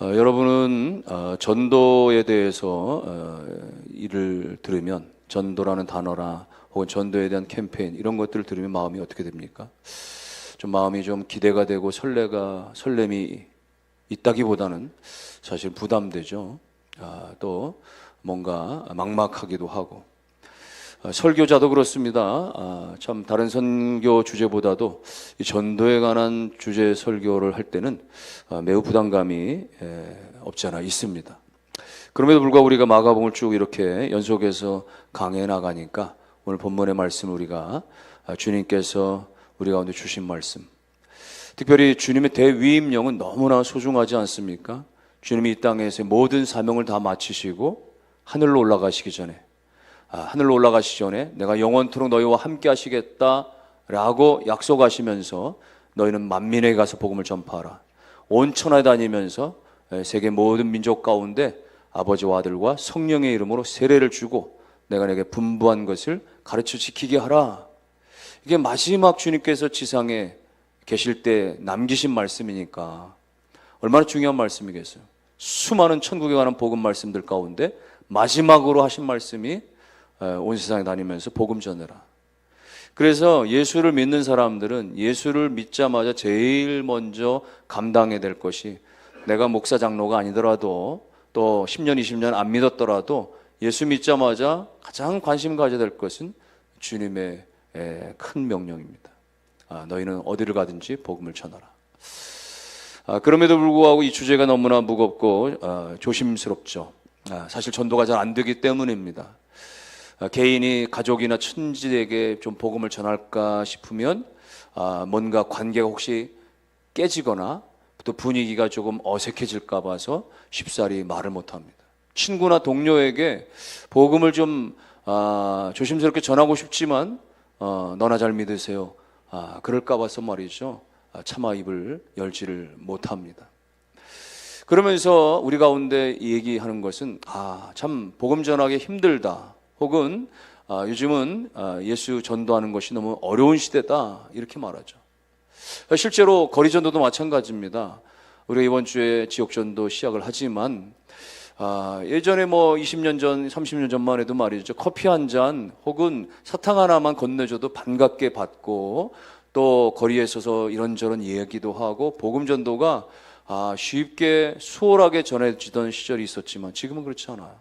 여러분은 전도에 대해서 이를 들으면, 전도라는 단어나 혹은 전도에 대한 캠페인 이런 것들을 들으면 마음이 어떻게 됩니까? 좀 마음이 좀 기대가 되고 설렘이 있다기보다는 사실 부담되죠. 또 뭔가 막막하기도 하고. 설교자도 그렇습니다. 참 다른 선교 주제보다도 이 전도에 관한 주제 설교를 할 때는 매우 부담감이 없지 않아 있습니다. 그럼에도 불구하고 우리가 마가복음을 쭉 이렇게 연속해서 강해해 나가니까 오늘 본문의 말씀, 우리가 주님께서 우리 가운데 주신 말씀, 특별히 주님의 대위임령은 너무나 소중하지 않습니까? 주님이 이 땅에서 모든 사명을 다 마치시고 하늘로 올라가시기 전에, 하늘로 올라가시기 전에 내가 영원토록 너희와 함께 하시겠다라고 약속하시면서 너희는 만민에게 가서 복음을 전파하라. 온 천하에 다니면서 세계 모든 민족 가운데 아버지와 아들과 성령의 이름으로 세례를 주고 내가 내게 분부한 것을 가르쳐 지키게 하라. 이게 마지막 주님께서 지상에 계실 때 남기신 말씀이니까 얼마나 중요한 말씀이겠어요. 수많은 천국에 관한 복음 말씀들 가운데 마지막으로 하신 말씀이 온 세상에 다니면서 복음 전해라. 그래서 예수를 믿는 사람들은 예수를 믿자마자 제일 먼저 감당해야 될 것이, 내가 목사 장로가 아니더라도 또 10년 20년 안 믿었더라도 예수 믿자마자 가장 관심 가져야 될 것은 주님의 큰 명령입니다. 너희는 어디를 가든지 복음을 전하라. 그럼에도 불구하고 이 주제가 너무나 무겁고 조심스럽죠. 사실 전도가 잘 안 되기 때문입니다. 개인이 가족이나 친지에게 좀 복음을 전할까 싶으면 뭔가 관계가 혹시 깨지거나 또 분위기가 조금 어색해질까 봐서 쉽사리 말을 못합니다. 친구나 동료에게 복음을 좀 조심스럽게 전하고 싶지만 너나 잘 믿으세요, 그럴까 봐서 말이죠, 차마 입을 열지를 못합니다. 그러면서 우리 가운데 얘기하는 것은 참 복음 전하기 힘들다, 혹은 요즘은 예수 전도하는 것이 너무 어려운 시대다, 이렇게 말하죠. 실제로 거리 전도도 마찬가지입니다. 우리가 이번 주에 지역 전도 시작을 하지만 예전에 20년 전, 30년 전만 해도 말이죠, 커피 한 잔 혹은 사탕 하나만 건네줘도 반갑게 받고 또 거리에 서서 이런저런 이야기도 하고 복음 전도가 쉽게 수월하게 전해지던 시절이 있었지만 지금은 그렇지 않아요.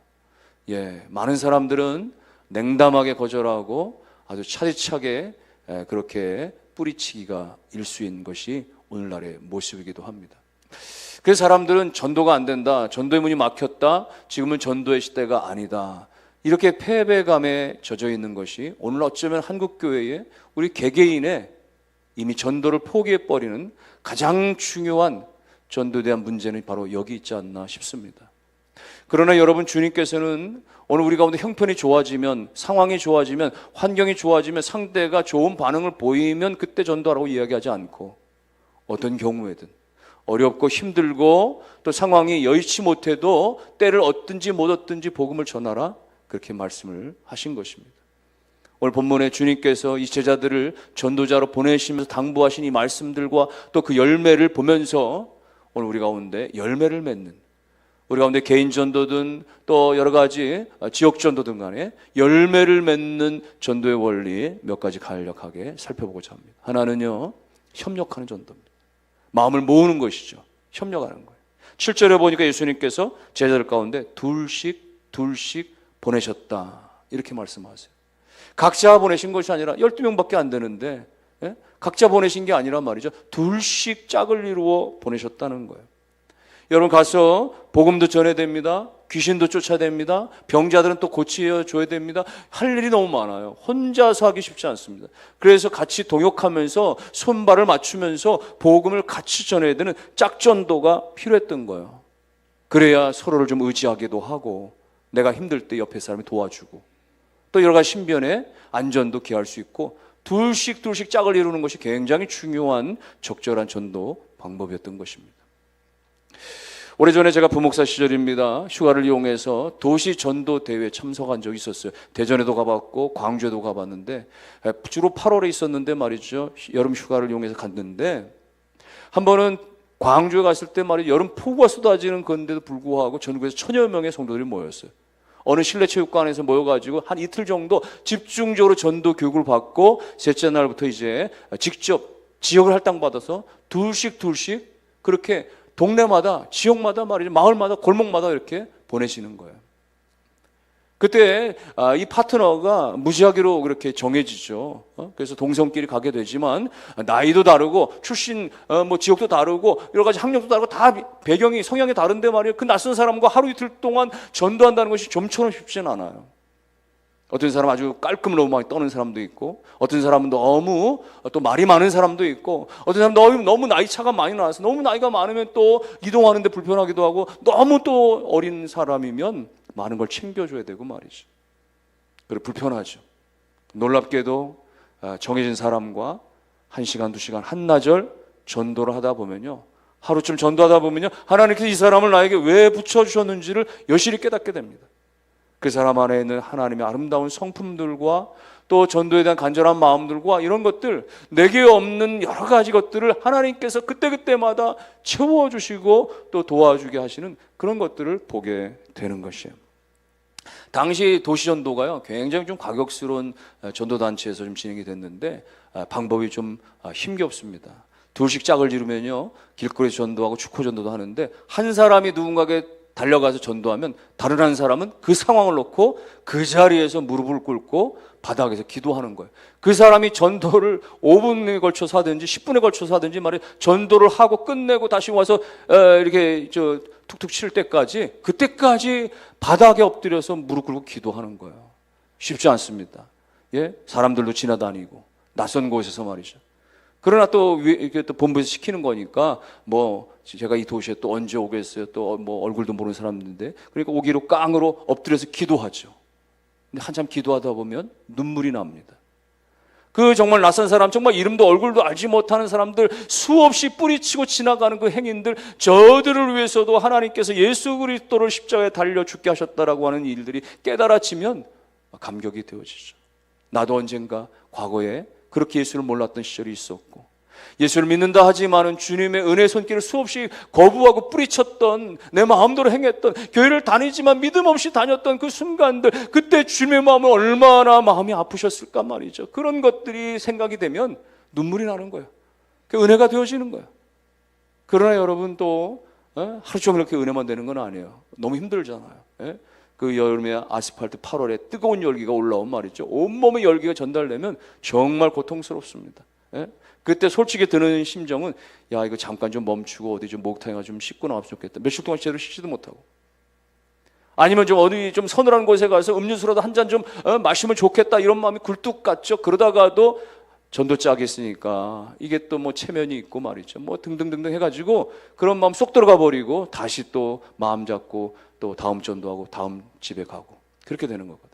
많은 사람들은 냉담하게 거절하고 아주 차디차게 그렇게 뿌리치기가 일수인 것이 오늘날의 모습이기도 합니다. 그래서 사람들은 전도가 안 된다, 전도의 문이 막혔다, 지금은 전도의 시대가 아니다, 이렇게 패배감에 젖어 있는 것이 오늘 어쩌면 한국교회의 우리 개개인의 이미 전도를 포기해버리는 가장 중요한 전도에 대한 문제는 바로 여기 있지 않나 싶습니다. 그러나 여러분, 주님께서는 오늘 우리 가운데 형편이 좋아지면, 상황이 좋아지면, 환경이 좋아지면, 상대가 좋은 반응을 보이면 그때 전도하라고 이야기하지 않고, 어떤 경우에든 어렵고 힘들고 또 상황이 여의치 못해도 때를 얻든지 못 얻든지 복음을 전하라, 그렇게 말씀을 하신 것입니다. 오늘 본문에 주님께서 이 제자들을 전도자로 보내시면서 당부하신 이 말씀들과 또 그 열매를 보면서 오늘 우리 가운데 열매를 맺는, 우리 가운데 개인 전도든 또 여러 가지 지역 전도든 간에 열매를 맺는 전도의 원리 몇 가지 간략하게 살펴보고자 합니다. 하나는요, 협력하는 전도입니다. 마음을 모으는 것이죠. 협력하는 거예요. 7절에 보니까 예수님께서 제자들 가운데 둘씩 보내셨다, 이렇게 말씀하세요. 각자 보내신 것이 아니라 12명밖에 안 되는데 각자 보내신 게 아니란 말이죠. 둘씩 짝을 이루어 보내셨다는 거예요. 여러분, 가서 복음도 전해야 됩니다. 귀신도 쫓아야 됩니다. 병자들은 또 고쳐줘야 됩니다. 할 일이 너무 많아요. 혼자서 하기 쉽지 않습니다. 그래서 같이 동역하면서 손발을 맞추면서 복음을 같이 전해야 되는 짝전도가 필요했던 거예요. 그래야 서로를 좀 의지하기도 하고 내가 힘들 때 옆에 사람이 도와주고 또 여러 가지 신변에 안전도 기할 수 있고 둘씩 짝을 이루는 것이 굉장히 중요한 적절한 전도 방법이었던 것입니다. 오래전에 제가 부목사 시절입니다. 휴가를 이용해서 도시 전도 대회에 참석한 적이 있었어요. 대전에도 가봤고 광주에도 가봤는데 주로 8월에 있었는데 말이죠, 여름 휴가를 이용해서 갔는데 한 번은 광주에 갔을 때 말이죠. 여름 폭우가 쏟아지는 건데도 불구하고 전국에서 1000여 명의 성도들이 모였어요. 어느 실내체육관에서 모여가지고 한 이틀 정도 집중적으로 전도 교육을 받고 셋째 날부터 이제 직접 지역을 할당받아서 둘씩 그렇게 동네마다 지역마다 말이죠. 마을마다 골목마다 이렇게 보내시는 거예요. 그때 이 파트너가 무지하게로 그렇게 정해지죠. 그래서 동성끼리 가게 되지만 나이도 다르고 출신 뭐 지역도 다르고 여러 가지 학력도 다르고 다 배경이 성향이 다른데 말이에요. 그 낯선 사람과 하루 이틀 동안 전도한다는 것이 좀처럼 쉽지는 않아요. 어떤 사람 아주 깔끔 너무 많이 떠는 사람도 있고, 어떤 사람은 너무 또 말이 많은 사람도 있고, 어떤 사람은 너무 나이 차가 많이 나서 너무 나이가 많으면 또 이동하는데 불편하기도 하고, 너무 또 어린 사람이면 많은 걸 챙겨줘야 되고 말이죠. 그리고 불편하죠. 놀랍게도 정해진 사람과 1시간, 2시간, 한나절 전도를 하다 보면요, 하루쯤 전도하다 보면요, 하나님께서 이 사람을 나에게 왜 붙여주셨는지를 여실히 깨닫게 됩니다. 그 사람 안에 있는 하나님의 아름다운 성품들과 또 전도에 대한 간절한 마음들과 이런 것들, 내게 없는 여러 가지 것들을 하나님께서 그때그때마다 채워주시고 또 도와주게 하시는 그런 것들을 보게 되는 것이에요. 당시 도시전도가요, 굉장히 좀 과격스러운 전도단체에서 좀 진행이 됐는데 방법이 좀 힘겹습니다. 둘씩 짝을 지르면요, 길거리 전도하고 축호 전도도 하는데, 한 사람이 누군가에게 달려가서 전도하면 다른 한 사람은 그 상황을 놓고 그 자리에서 무릎을 꿇고 바닥에서 기도하는 거예요. 그 사람이 전도를 5분에 걸쳐서 하든지 10분에 걸쳐서 하든지 말이에요, 전도를 하고 끝내고 다시 와서 이렇게 툭툭 칠 때까지, 그때까지 바닥에 엎드려서 무릎 꿇고 기도하는 거예요. 쉽지 않습니다. 예, 사람들도 지나다니고 낯선 곳에서 말이죠. 그러나 또 이렇게 또 본부에서 시키는 거니까 뭐 제가 이 도시에 또 언제 오겠어요? 또 뭐 얼굴도 모르는 사람인데, 그러니까 오기로 깡으로 엎드려서 기도하죠. 근데 한참 기도하다 보면 눈물이 납니다. 그 정말 낯선 사람, 정말 이름도 얼굴도 알지 못하는 사람들, 수없이 뿌리치고 지나가는 그 행인들, 저들을 위해서도 하나님께서 예수 그리스도를 십자가에 달려 죽게 하셨다라고 하는 일들이 깨달아지면 감격이 되어지죠. 나도 언젠가 과거에 그렇게 예수를 몰랐던 시절이 있었고, 예수를 믿는다 하지만은 주님의 은혜 손길을 수없이 거부하고 뿌리쳤던, 내 마음대로 행했던, 교회를 다니지만 믿음 없이 다녔던 그 순간들, 그때 주님의 마음은 얼마나 마음이 아프셨을까 말이죠. 그런 것들이 생각이 되면 눈물이 나는 거예요. 그 은혜가 되어지는 거예요. 그러나 여러분 또 하루 종일 이렇게 은혜만 되는 건 아니에요. 너무 힘들잖아요. 그 여름에 아스팔트 8월에 뜨거운 열기가 올라온 말이죠. 온몸에 열기가 전달되면 정말 고통스럽습니다. 그때 솔직히 드는 심정은, 야, 이거 잠깐 좀 멈추고 어디 좀 목욕탕에 좀 씻고 나왔으면 좋겠다. 며칠 동안 제대로 씻지도 못하고, 아니면 좀 어디 좀 서늘한 곳에 가서 음료수라도 한 잔 좀 마시면 좋겠다, 이런 마음이 굴뚝 같죠. 그러다가도 전도 짝이 있으니까 이게 또 뭐 체면이 있고 말이죠, 뭐 등등등등 해가지고 그런 마음 쏙 들어가 버리고 다시 또 마음 잡고 또 다음 전도하고 다음 집에 가고, 그렇게 되는 거거든요.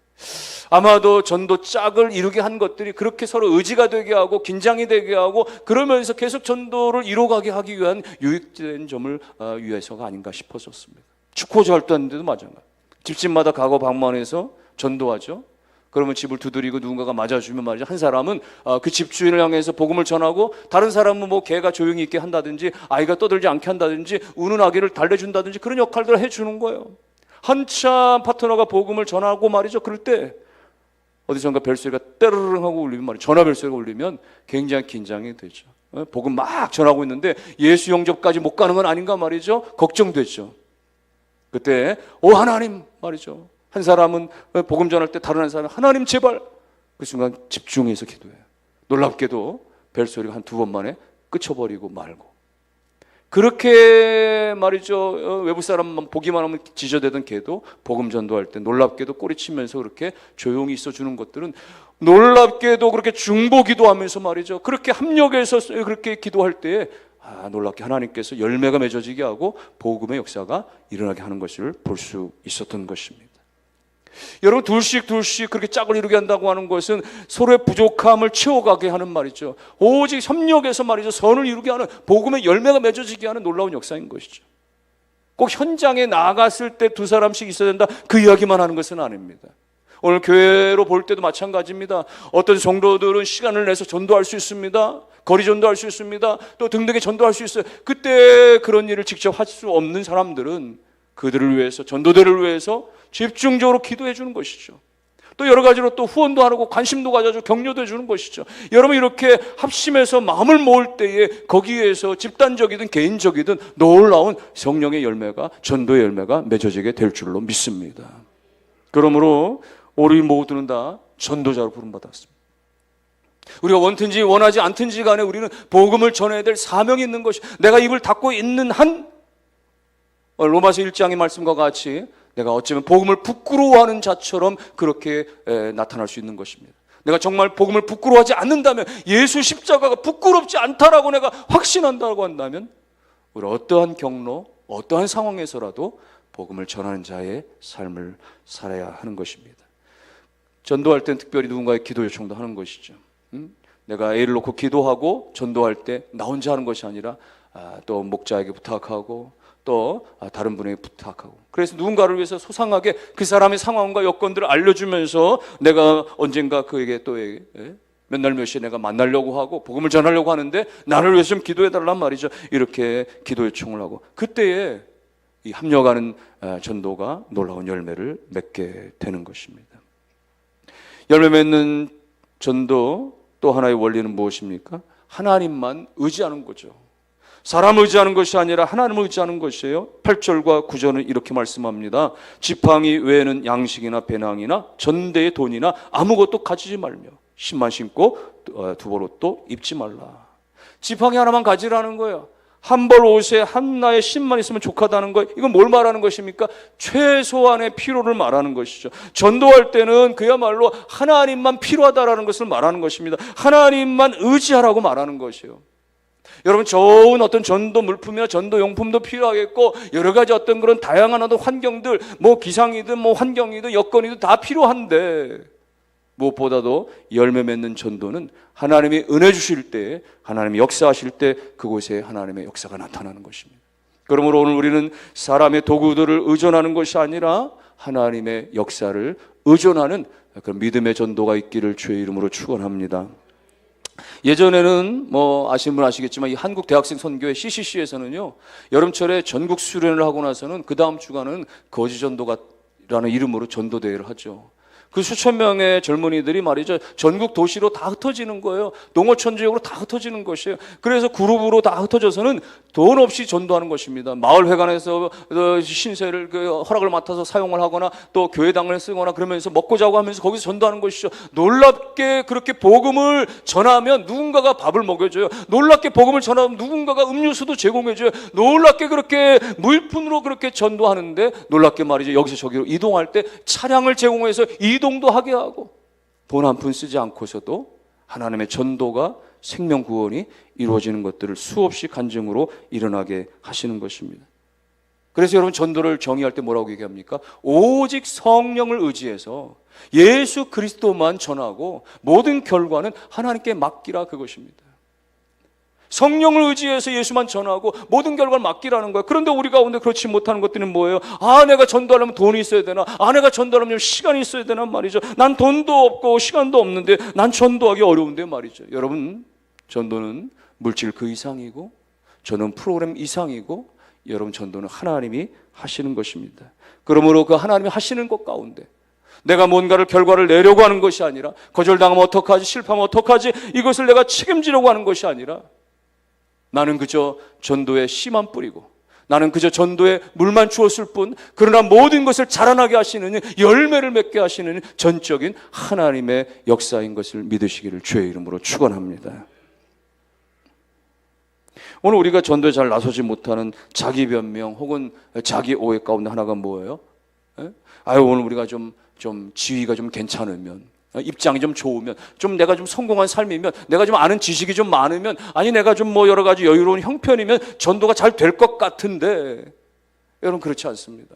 아마도 전도 짝을 이루게 한 것들이 그렇게 서로 의지가 되게 하고 긴장이 되게 하고, 그러면서 계속 전도를 이뤄가게 하기 위한 유익된 점을 위해서가 아닌가 싶어졌습니다. 축구 절도하는데도 마찬가지. 집집마다 가고 방문해서 전도하죠. 그러면 집을 두드리고 누군가가 맞아주면 말이죠, 한 사람은 그 집주인을 향해서 복음을 전하고, 다른 사람은 뭐 개가 조용히 있게 한다든지 아이가 떠들지 않게 한다든지 우는 아기를 달래준다든지 그런 역할들을 해주는 거예요. 한참 파트너가 복음을 전하고 말이죠, 그럴 때 어디선가 벨소리가 때르릉 하고 울리면 말이죠, 전화 벨소리가 울리면 굉장히 긴장이 되죠. 복음 막 전하고 있는데 예수 영접까지 못 가는 건 아닌가 말이죠, 걱정되죠. 그때 하나님 말이죠, 한 사람은 복음 전할 때 다른 한 사람은 하나님 제발, 그 순간 집중해서 기도해요. 놀랍게도 벨소리가 한 2번 만에 끊어버리고 말고, 그렇게 말이죠, 외부 사람만 보기만 하면 지저대던 개도 복음 전도할 때 놀랍게도 꼬리치면서 그렇게 조용히 있어주는 것들은, 놀랍게도 그렇게 중보 기도하면서 말이죠, 그렇게 합력해서 그렇게 기도할 때에 놀랍게 하나님께서 열매가 맺어지게 하고 복음의 역사가 일어나게 하는 것을 볼 수 있었던 것입니다. 여러분, 둘씩 그렇게 짝을 이루게 한다고 하는 것은 서로의 부족함을 채워가게 하는 말이죠. 오직 협력해서 말이죠, 선을 이루게 하는, 복음의 열매가 맺어지게 하는 놀라운 역사인 것이죠. 꼭 현장에 나갔을 때 2사람씩 있어야 된다, 그 이야기만 하는 것은 아닙니다. 오늘 교회로 볼 때도 마찬가지입니다. 어떤 성도들은 시간을 내서 전도할 수 있습니다. 거리 전도할 수 있습니다. 또 등등의 전도할 수 있어요. 그때 그런 일을 직접 할 수 없는 사람들은 그들을 위해서, 전도대를 위해서 집중적으로 기도해 주는 것이죠. 또 여러 가지로 또 후원도 하고 관심도 가져주고 격려도 해주는 것이죠. 여러분, 이렇게 합심해서 마음을 모을 때에 거기에서 집단적이든 개인적이든 놀라운 성령의 열매가, 전도의 열매가 맺어지게 될 줄로 믿습니다. 그러므로 우리 모두는 다 전도자로 부름받았습니다. 우리가 원든지 원하지 않든지 간에 우리는 복음을 전해야 될 사명이 있는 것이, 내가 입을 닫고 있는 한, 로마서 1장의 말씀과 같이 내가 어쩌면 복음을 부끄러워하는 자처럼 그렇게 나타날 수 있는 것입니다. 내가 정말 복음을 부끄러워하지 않는다면, 예수 십자가가 부끄럽지 않다라고 내가 확신한다고 한다면, 우리 어떠한 경로, 어떠한 상황에서라도 복음을 전하는 자의 삶을 살아야 하는 것입니다. 전도할 땐 특별히 누군가의 기도 요청도 하는 것이죠. 내가 애를 놓고 기도하고 전도할 때 나 혼자 하는 것이 아니라 또 목자에게 부탁하고 또 다른 분에게 부탁하고, 그래서 누군가를 위해서 소상하게 그 사람의 상황과 여건들을 알려주면서 내가 언젠가 그에게 또 몇 날 몇 시에 내가 만나려고 하고 복음을 전하려고 하는데 나를 위해서 좀 기도해달란 말이죠. 이렇게 기도 요청을 하고, 그때에 이 합력하는 전도가 놀라운 열매를 맺게 되는 것입니다. 열매 맺는 전도 또 하나의 원리는 무엇입니까? 하나님만 의지하는 거죠. 사람 의지하는 것이 아니라 하나님을 의지하는 것이에요. 8절과 9절은 이렇게 말씀합니다. 지팡이 외에는 양식이나 배낭이나 전대의 돈이나 아무것도 가지지 말며 신만 신고 두벌옷도 입지 말라. 지팡이 하나만 가지라는 거예요. 한 벌 옷에 한나의 신만 있으면 족하다는 거예요. 이건 뭘 말하는 것입니까? 최소한의 필요를 말하는 것이죠. 전도할 때는 그야말로 하나님만 필요하다라는 것을 말하는 것입니다. 하나님만 의지하라고 말하는 것이에요. 여러분, 좋은 어떤 전도 물품이나 전도 용품도 필요하겠고, 여러 가지 어떤 그런 다양한 어떤 환경들, 뭐 기상이든 뭐 환경이든 여건이든 다 필요한데, 무엇보다도 열매 맺는 전도는 하나님이 은혜 주실 때, 하나님이 역사하실 때 그곳에 하나님의 역사가 나타나는 것입니다. 그러므로 오늘 우리는 사람의 도구들을 의존하는 것이 아니라 하나님의 역사를 의존하는 그런 믿음의 전도가 있기를 주의 이름으로 축원합니다. 예전에는 뭐 아시는 분 아시겠지만 이 한국 대학생 선교회 CCC에서는요, 여름철에 전국 수련을 하고 나서는 그 다음 주간은 거지 전도가라는 이름으로 전도 대회를 하죠. 그 수천 명의 젊은이들이 말이죠, 전국 도시로 다 흩어지는 거예요. 농어촌 지역으로 다 흩어지는 것이에요. 그래서 그룹으로 다 흩어져서는 돈 없이 전도하는 것입니다. 마을회관에서 신세를 허락을 맡아서 사용을 하거나 또 교회당을 쓰거나 그러면서 먹고 자고 하면서 거기서 전도하는 것이죠. 놀랍게 그렇게 복음을 전하면 누군가가 밥을 먹여줘요. 놀랍게 복음을 전하면 누군가가 음료수도 제공해줘요. 놀랍게 그렇게 무일푼으로 그렇게 전도하는데, 놀랍게 말이죠, 여기서 저기로 이동할 때 차량을 제공해서 이동도 하게 하고, 돈 한 푼 쓰지 않고서도 하나님의 전도가, 생명 구원이 이루어지는 것들을 수없이 간증으로 일어나게 하시는 것입니다. 그래서 여러분, 전도를 정의할 때 뭐라고 얘기합니까? 오직 성령을 의지해서 예수 그리스도만 전하고 모든 결과는 하나님께 맡기라, 그것입니다. 성령을 의지해서 예수만 전하고 모든 결과를 맡기라는 거예요. 그런데 우리 가운데 그렇지 못하는 것들은 뭐예요? 내가 전도하려면 돈이 있어야 되나? 내가 전도하려면 시간이 있어야 되나 말이죠. 난 돈도 없고 시간도 없는데 난 전도하기 어려운데 말이죠. 여러분, 전도는 물질 그 이상이고, 저는 프로그램 이상이고, 여러분, 전도는 하나님이 하시는 것입니다. 그러므로 그 하나님이 하시는 것 가운데 내가 뭔가를 결과를 내려고 하는 것이 아니라, 거절당하면 어떡하지, 실패하면 어떡하지, 이것을 내가 책임지려고 하는 것이 아니라, 나는 그저 전도에 씨만 뿌리고, 나는 그저 전도에 물만 주었을 뿐, 그러나 모든 것을 자라나게 하시는, 열매를 맺게 하시는 전적인 하나님의 역사인 것을 믿으시기를 주의 이름으로 축원합니다. 오늘 우리가 전도에 잘 나서지 못하는 자기 변명 혹은 자기 오해 가운데 하나가 뭐예요? 오늘 우리가 좀 지위가 좀 괜찮으면, 입장이 좀 좋으면, 좀 내가 좀 성공한 삶이면, 내가 좀 아는 지식이 좀 많으면, 아니 내가 좀 뭐 여러 가지 여유로운 형편이면 전도가 잘 될 것 같은데, 여러분, 그렇지 않습니다.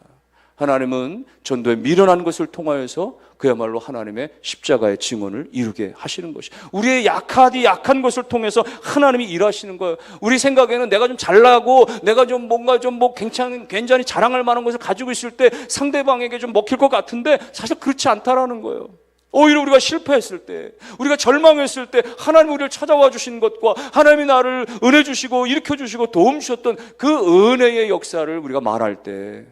하나님은 전도에 미련한 것을 통하여서 그야말로 하나님의 십자가의 증언을 이루게 하시는 것이, 우리의 약한 것을 통해서 하나님이 일하시는 거예요. 우리 생각에는 내가 좀 잘나고 내가 좀 뭔가 좀 뭐 굉장히 자랑할 만한 것을 가지고 있을 때 상대방에게 좀 먹힐 것 같은데 사실 그렇지 않다라는 거예요. 오히려 우리가 실패했을 때, 우리가 절망했을 때 하나님이 우리를 찾아와 주신 것과 하나님이 나를 은혜 주시고 일으켜 주시고 도움 주셨던 그 은혜의 역사를 우리가 말할 때,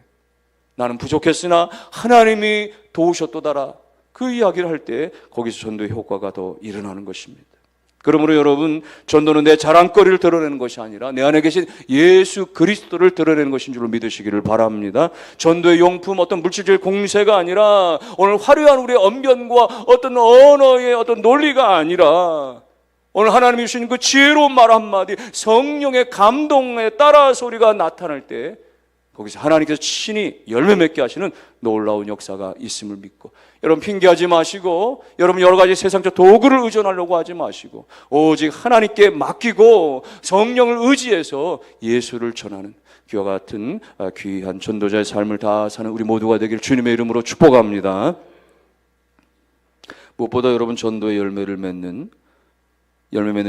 나는 부족했으나 하나님이 도우셨도다라, 그 이야기를 할 때 거기서 전도의 효과가 더 일어나는 것입니다. 그러므로 여러분, 전도는 내 자랑거리를 드러내는 것이 아니라 내 안에 계신 예수 그리스도를 드러내는 것인 줄로 믿으시기를 바랍니다. 전도의 용품, 어떤 물질적 공세가 아니라, 오늘 화려한 우리의 언변과 어떤 언어의 어떤 논리가 아니라, 오늘 하나님이 주신 그 지혜로운 말 한마디, 성령의 감동에 따라서 우리가 나타날 때 거기서 하나님께서 친히 열매 맺게 하시는 놀라운 역사가 있음을 믿고, 여러분 핑계하지 마시고, 여러분 여러 가지 세상적 도구를 의존하려고 하지 마시고, 오직 하나님께 맡기고 성령을 의지해서 예수를 전하는 귀와 같은 귀한 전도자의 삶을 다 사는 우리 모두가 되길 주님의 이름으로 축복합니다. 무엇보다 여러분, 전도의 열매 맺는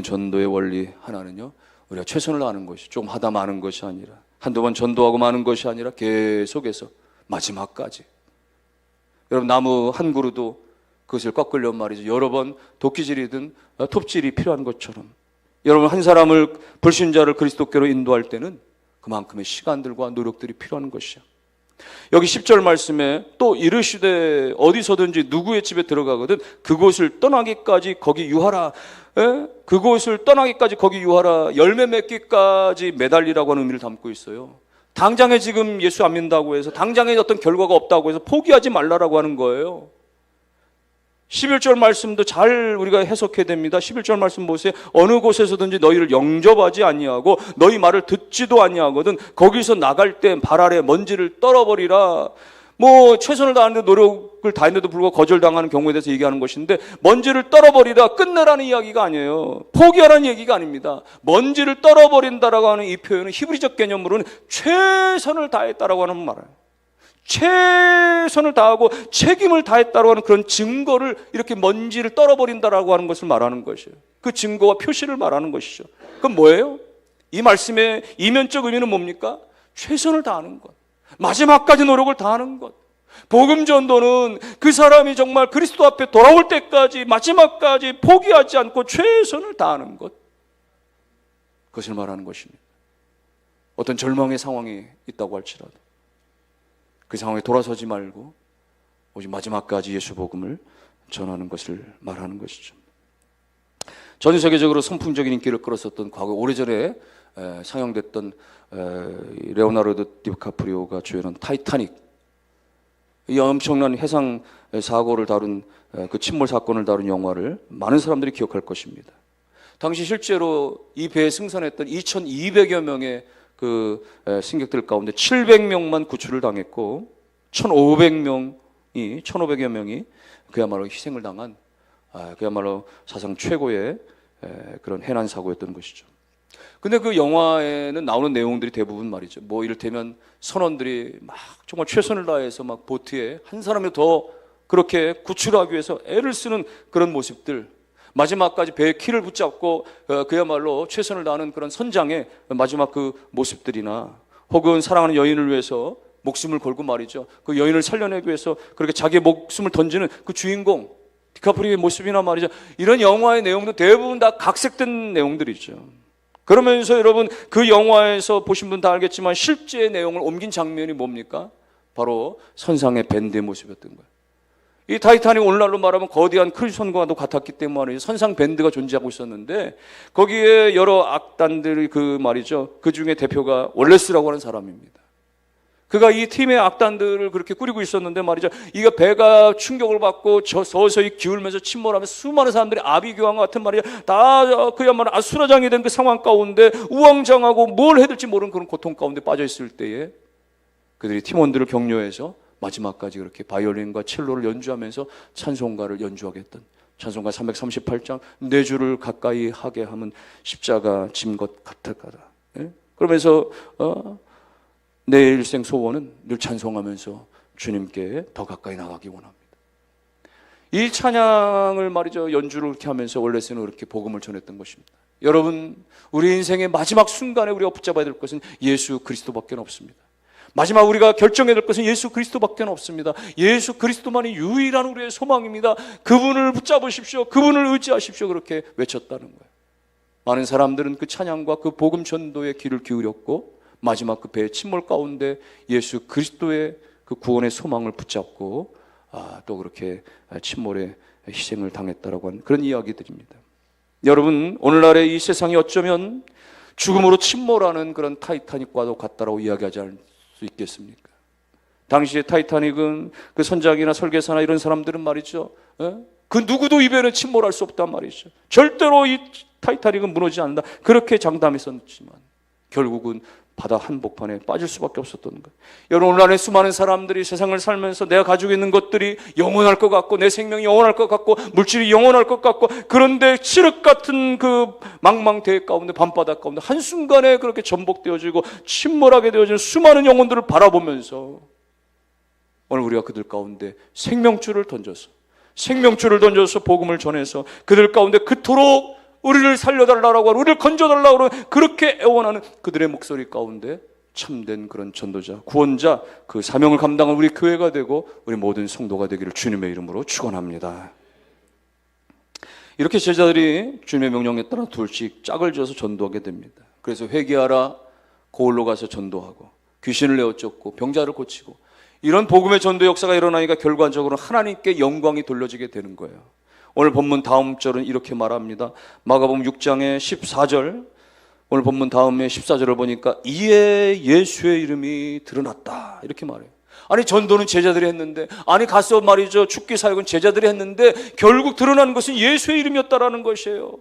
전도의 원리 하나는요, 우리가 최선을 다하는 것이, 좀 하다 마는 것이 아니라, 한두 번 전도하고 마는 것이 아니라 계속해서 마지막까지. 여러분, 나무 한 그루도 그것을 꺾으려면 말이죠, 여러 번 도끼질이든 톱질이 필요한 것처럼, 여러분 한 사람을, 불신자를 그리스도께로 인도할 때는 그만큼의 시간들과 노력들이 필요한 것이야. 여기 10절 말씀에 또 이르시되 어디서든지 누구의 집에 들어가거든 그곳을 떠나기까지 거기 유하라. 그곳을 떠나기까지 거기 유하라. 열매 맺기까지 매달리라고 하는 의미를 담고 있어요. 당장에 지금 예수 안 믿는다고 해서, 당장에 어떤 결과가 없다고 해서 포기하지 말라라고 하는 거예요. 11절 말씀도 잘 우리가 해석해야 됩니다. 11절 말씀 보세요. 어느 곳에서든지 너희를 영접하지 아니하고 너희 말을 듣지도 아니하거든 거기서 나갈 때 발 아래 먼지를 떨어버리라. 뭐 최선을 다하는데 노력을 다했는데도 불구하고 거절당하는 경우에 대해서 얘기하는 것인데, 먼지를 떨어버리라, 끝내라는 이야기가 아니에요. 포기하라는 얘기가 아닙니다. 먼지를 떨어버린다라고 하는 이 표현은 히브리적 개념으로는 최선을 다했다라고 하는 말이에요. 최선을 다하고 책임을 다했다고 하는 그런 증거를, 이렇게 먼지를 떨어버린다라고 하는 것을 말하는 것이에요. 그 증거와 표시를 말하는 것이죠. 그럼 뭐예요? 이 말씀의 이면적 의미는 뭡니까? 최선을 다하는 것, 마지막까지 노력을 다하는 것. 복음 전도는 그 사람이 정말 그리스도 앞에 돌아올 때까지, 마지막까지 포기하지 않고 최선을 다하는 것, 그것을 말하는 것입니다. 어떤 절망의 상황이 있다고 할지라도 그 상황에 돌아서지 말고 오직 마지막까지 예수 복음을 전하는 것을 말하는 것이죠. 전 세계적으로 선풍적인 인기를 끌었었던, 과거 오래전에 상영됐던 레오나르도 디카프리오가 주연한 타이타닉, 이 엄청난 해상 사고를 다룬, 그 침몰 사건을 다룬 영화를 많은 사람들이 기억할 것입니다. 당시 실제로 이 배에 승선했던 2,200여 명의 그 승객들 가운데 700명만 구출을 당했고 1,500여 명이 그야말로 희생을 당한, 그야말로 사상 최고의 그런 해난 사고였던 것이죠. 근데 그 영화에는 나오는 내용들이 대부분 말이죠, 뭐 이를테면 선원들이 막 정말 최선을 다해서 막 보트에 한 사람이 더 그렇게 구출하기 위해서 애를 쓰는 그런 모습들, 마지막까지 배의 키를 붙잡고 그야말로 최선을 다하는 그런 선장의 마지막 그 모습들이나, 혹은 사랑하는 여인을 위해서 목숨을 걸고 말이죠, 그 여인을 살려내기 위해서 그렇게 자기의 목숨을 던지는 그 주인공 디카프리오의 모습이나 말이죠, 이런 영화의 내용도 대부분 다 각색된 내용들이죠. 그러면서 여러분, 그 영화에서 보신 분 다 알겠지만 실제 내용을 옮긴 장면이 뭡니까? 바로 선상의 밴드의 모습이었던 거예요. 이 타이타닉 오늘날로 말하면 거대한 크루즈선과도 같았기 때문에 선상 밴드가 존재하고 있었는데, 거기에 여러 악단들이 그 말이죠, 그 중에 대표가 월레스라고 하는 사람입니다. 그가 이 팀의 악단들을 그렇게 꾸리고 있었는데 말이죠, 이게 배가 충격을 받고 서서히 기울면서 침몰하면서 수많은 사람들이 아비규환과 같은 말이죠, 다 그야말로 아수라장이 된 그 상황 가운데 우왕좌왕하고 뭘 해야 될지 모르는 그런 고통 가운데 빠져 있을 때에 그들이 팀원들을 격려해서 마지막까지 그렇게 바이올린과 첼로를 연주하면서 찬송가를 연주하겠던, 찬송가 338장 내 주를 가까이 하게 하면 십자가 짐 것 같았다. 그러면서 내 일생 소원은 늘 찬송하면서 주님께 더 가까이 나가기 원합니다. 이 찬양을 말이죠, 연주를 이렇게 하면서 원래서는 그렇게 복음을 전했던 것입니다. 여러분, 우리 인생의 마지막 순간에 우리가 붙잡아야 될 것은 예수 그리스도밖에 없습니다. 마지막 우리가 결정해야 될 것은 예수 그리스도밖에 없습니다. 예수 그리스도만이 유일한 우리의 소망입니다. 그분을 붙잡으십시오. 그분을 의지하십시오. 그렇게 외쳤다는 거예요. 많은 사람들은 그 찬양과 그 복음 전도에 귀를 기울였고 마지막 그 배의 침몰 가운데 예수 그리스도의 그 구원의 소망을 붙잡고 또 그렇게 침몰에 희생을 당했다라고 하는 그런 이야기들입니다. 여러분, 오늘날의 이 세상이 어쩌면 죽음으로 침몰하는 그런 타이타닉과도 같다라고 이야기하지 않을 수 있겠습니까? 당시에 타이타닉은 그 선장이나 설계사나 이런 사람들은 말이죠, 그 누구도 이별에 침몰할 수 없단 말이죠. 절대로 이 타이타닉은 무너지지 않는다, 그렇게 장담했었지만 결국은 바다 한복판에 빠질 수밖에 없었던 거예요. 여러분, 오늘날의 수많은 사람들이 세상을 살면서 내가 가지고 있는 것들이 영원할 것 같고 내 생명이 영원할 것 같고 물질이 영원할 것 같고, 그런데 칠흑 같은 그 망망대해 가운데, 밤바다 가운데 한순간에 그렇게 전복되어지고 침몰하게 되어지는 수많은 영혼들을 바라보면서 오늘 우리가 그들 가운데 생명줄을 던져서 복음을 전해서 그들 가운데 그토록 우리를 살려달라고 하고 우리를 건져달라고 하고 그렇게 애원하는 그들의 목소리 가운데 참된 그런 전도자, 구원자, 그 사명을 감당한 우리 교회가 되고 우리 모든 성도가 되기를 주님의 이름으로 축원합니다. 이렇게 제자들이 주님의 명령에 따라 둘씩 짝을 지어서 전도하게 됩니다. 그래서 회개하라, 고을로 가서 전도하고 귀신을 내어 쫓고 병자를 고치고, 이런 복음의 전도 역사가 일어나니까 결과적으로 하나님께 영광이 돌려지게 되는 거예요. 오늘 본문 다음 절은 이렇게 말합니다. 마가복음 6장의 14절, 오늘 본문 다음에 14절을 보니까 이에 예수의 이름이 드러났다, 이렇게 말해요. 아니, 전도는 제자들이 했는데, 아니 가서 말이죠, 죽기 사역은 제자들이 했는데 결국 드러나는 것은 예수의 이름이었다라는 것이에요.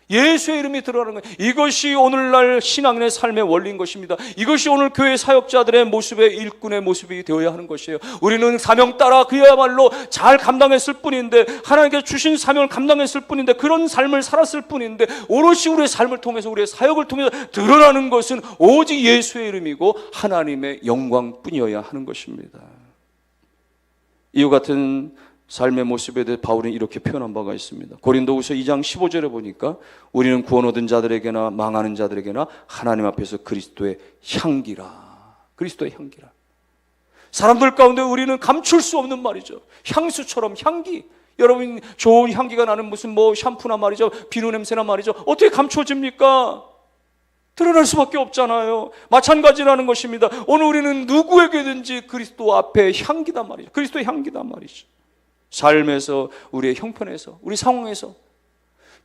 예수의 이름이 드러나는 거예요. 이것이 오늘날 신앙인의 삶의 원리인 것입니다. 이것이 오늘 교회 사역자들의 모습의 일꾼의 모습이 되어야 하는 것이에요. 우리는 사명 따라 그야말로 잘 감당했을 뿐인데, 하나님께서 주신 사명을 감당했을 뿐인데, 그런 삶을 살았을 뿐인데, 오롯이 우리의 삶을 통해서, 우리의 사역을 통해서 드러나는 것은 오직 예수의 이름이고 하나님의 영광뿐이어야 하는 것입니다. 이와 같은 삶의 모습에 대해 바울은 이렇게 표현한 바가 있습니다. 고린도후서 2장 15절에 보니까 우리는 구원 얻은 자들에게나 망하는 자들에게나 하나님 앞에서 그리스도의 향기라. 그리스도의 향기라. 사람들 가운데 우리는 감출 수 없는 말이죠. 향수처럼 향기. 여러분, 좋은 향기가 나는 무슨 샴푸나 말이죠, 비누 냄새나 말이죠, 어떻게 감춰집니까? 드러날 수밖에 없잖아요. 마찬가지라는 것입니다. 오늘 우리는 누구에게든지 그리스도 앞에 향기단 말이죠. 그리스도의 향기단 말이죠. 삶에서, 우리의 형편에서, 우리 상황에서,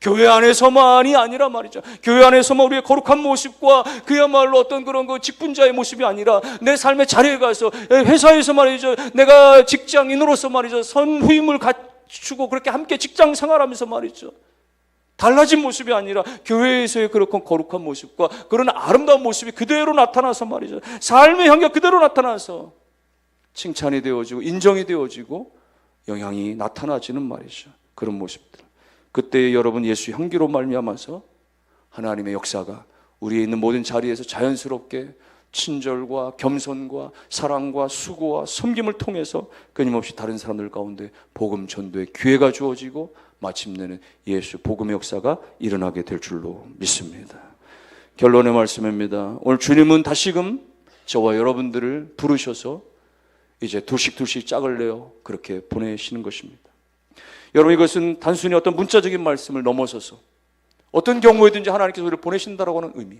교회 안에서만이 아니라 말이죠, 교회 안에서만 우리의 거룩한 모습과 그야말로 어떤 그런 직분자의 모습이 아니라 내 삶의 자리에 가서, 회사에서 말이죠, 내가 직장인으로서 말이죠, 선후임을 갖추고 그렇게 함께 직장 생활하면서 말이죠, 달라진 모습이 아니라 교회에서의 그런 거룩한 모습과 그런 아름다운 모습이 그대로 나타나서 말이죠, 삶의 향기가 그대로 나타나서 칭찬이 되어지고 인정이 되어지고 영향이 나타나지는 말이죠. 그런 모습들. 그때 여러분, 예수 향기로 말미암아서 하나님의 역사가 우리에 있는 모든 자리에서 자연스럽게 친절과 겸손과 사랑과 수고와 섬김을 통해서 끊임없이 다른 사람들 가운데 복음 전도의 기회가 주어지고 마침내는 예수 복음의 역사가 일어나게 될 줄로 믿습니다. 결론의 말씀입니다. 오늘 주님은 다시금 저와 여러분들을 부르셔서 이제 둘씩 짝을 내어 그렇게 보내시는 것입니다. 여러분, 이것은 단순히 어떤 문자적인 말씀을 넘어서서 어떤 경우에든지 하나님께서 우리를 보내신다라고 하는 의미,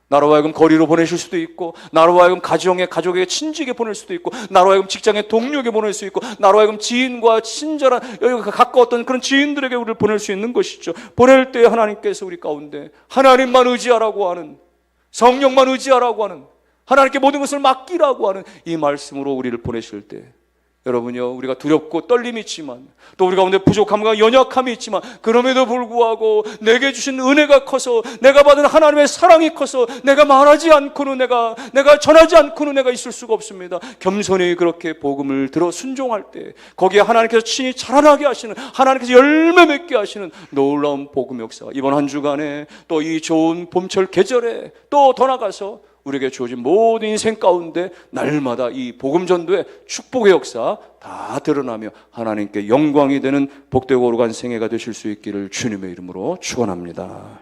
나로 하여금 거리로 보내실 수도 있고, 나로 하여금 가족에게 친지에게 보낼 수도 있고, 나로 하여금 직장의 동료에게 보낼 수 있고, 나로 하여금 지인과 친절한 가까웠던 그런 지인들에게 우리를 보낼 수 있는 것이죠. 보낼 때 하나님께서 우리 가운데 하나님만 의지하라고 하는, 성령만 의지하라고 하는, 하나님께 모든 것을 맡기라고 하는 이 말씀으로 우리를 보내실 때, 여러분요, 우리가 두렵고 떨림이 있지만, 또 우리 가운데 부족함과 연약함이 있지만, 그럼에도 불구하고 내게 주신 은혜가 커서, 내가 받은 하나님의 사랑이 커서 내가 말하지 않고는, 내가 전하지 않고는 내가 있을 수가 없습니다. 겸손히 그렇게 복음을 들어 순종할 때 거기에 하나님께서 친히 자라나게 하시는, 하나님께서 열매 맺게 하시는 놀라운 복음의 역사가 이번 한 주간에, 또 이 좋은 봄철 계절에, 또 더 나가서 우리에게 주어진 모든 인생 가운데 날마다 이 복음 전도의 축복의 역사 다 드러나며 하나님께 영광이 되는 복되고 거룩한 생애가 되실 수 있기를 주님의 이름으로 축원합니다.